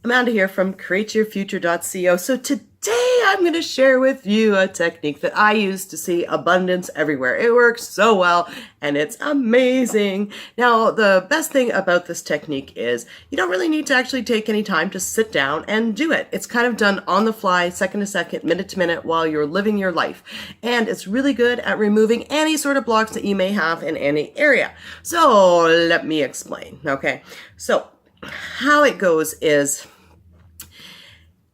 Amanda here from createyourfuture.co. So today I'm going to share with you a technique that I use to see abundance everywhere. It works so well and it's amazing. Now, the best thing about this technique is you don't really need to actually take any time to sit down and do it. It's kind of done on the fly, second to second, minute to minute while you're living your life. And it's really good at removing any sort of blocks that you may have in any area. So let me explain. Okay. So how it goes is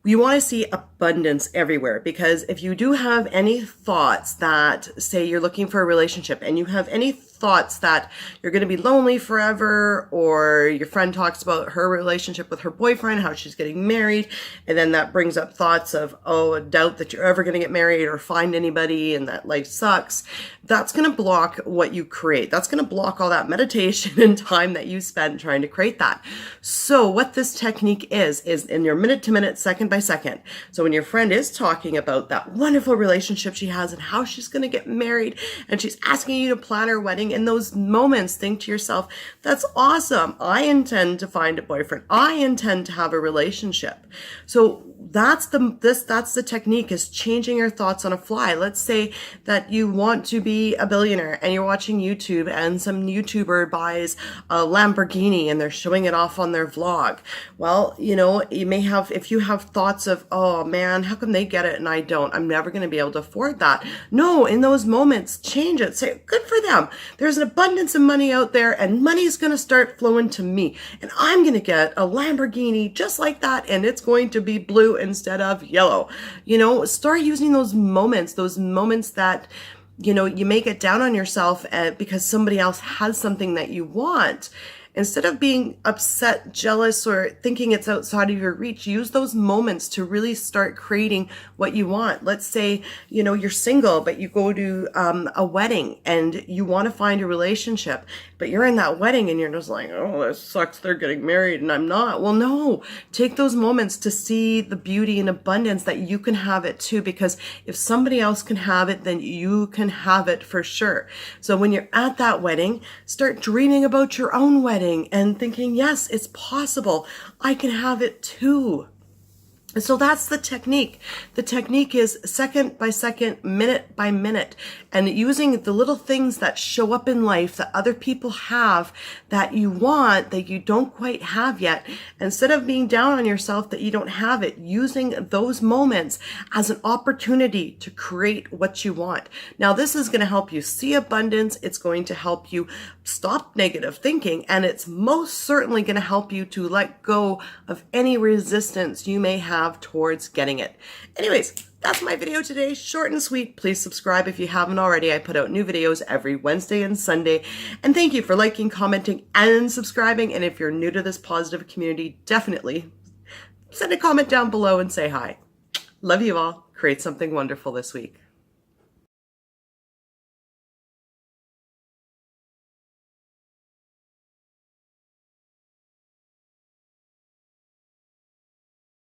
you want to see abundance everywhere, because if you do have any thoughts that say you're looking for a relationship and you have any thoughts that you're going to be lonely forever, or your friend talks about her relationship with her boyfriend, how she's getting married, and then that brings up thoughts of, oh, a doubt that you're ever going to get married or find anybody and that life sucks, that's going to block what you create. That's going to block all that meditation and time that you spend trying to create that. So what this technique is in your minute to minute, second by second. So when your friend is talking about that wonderful relationship she has and how she's going to get married, and she's asking you to plan her wedding, in those moments, think to yourself, that's awesome. I intend to find a boyfriend. I intend to have a relationship. So that's the technique, is changing your thoughts on a fly. Let's say that you want to be a billionaire and you're watching YouTube and some YouTuber buys a Lamborghini and they're showing it off on their vlog. Well, you may have, if you have thoughts of, oh man, how come they get it and I don't? I'm never going to be able to afford that. No, in those moments, change it. Say, good for them. There's an abundance of money out there and money's going to start flowing to me. And I'm going to get a Lamborghini just like that, and it's going to be blue instead of yellow. Start using those moments that, you may get down on yourself because somebody else has something that you want. Instead of being upset, jealous, or thinking it's outside of your reach, use those moments to really start creating what you want. Let's say, you're single, but you go to a wedding and you want to find a relationship, but you're in that wedding and you're just like, oh, this sucks, they're getting married and I'm not. Well, no, take those moments to see the beauty and abundance that you can have it too, because if somebody else can have it, then you can have it for sure. So when you're at that wedding, start dreaming about your own wedding and thinking, yes, it's possible. I can have it too. And so that's the technique. The technique is second by second, minute by minute, and using the little things that show up in life that other people have that you want, that you don't quite have yet. Instead of being down on yourself that you don't have it, using those moments as an opportunity to create what you want. Now, this is going to help you see abundance. It's going to help you stop negative thinking, and it's most certainly going to help you to let go of any resistance you may have towards getting it. Anyways, that's my video today. Short and sweet. Please subscribe if you haven't already. I put out new videos every Wednesday and Sunday. And thank you for liking, commenting, and subscribing. And if you're new to this positive community, definitely send a comment down below and say hi. Love you all. Create something wonderful this week.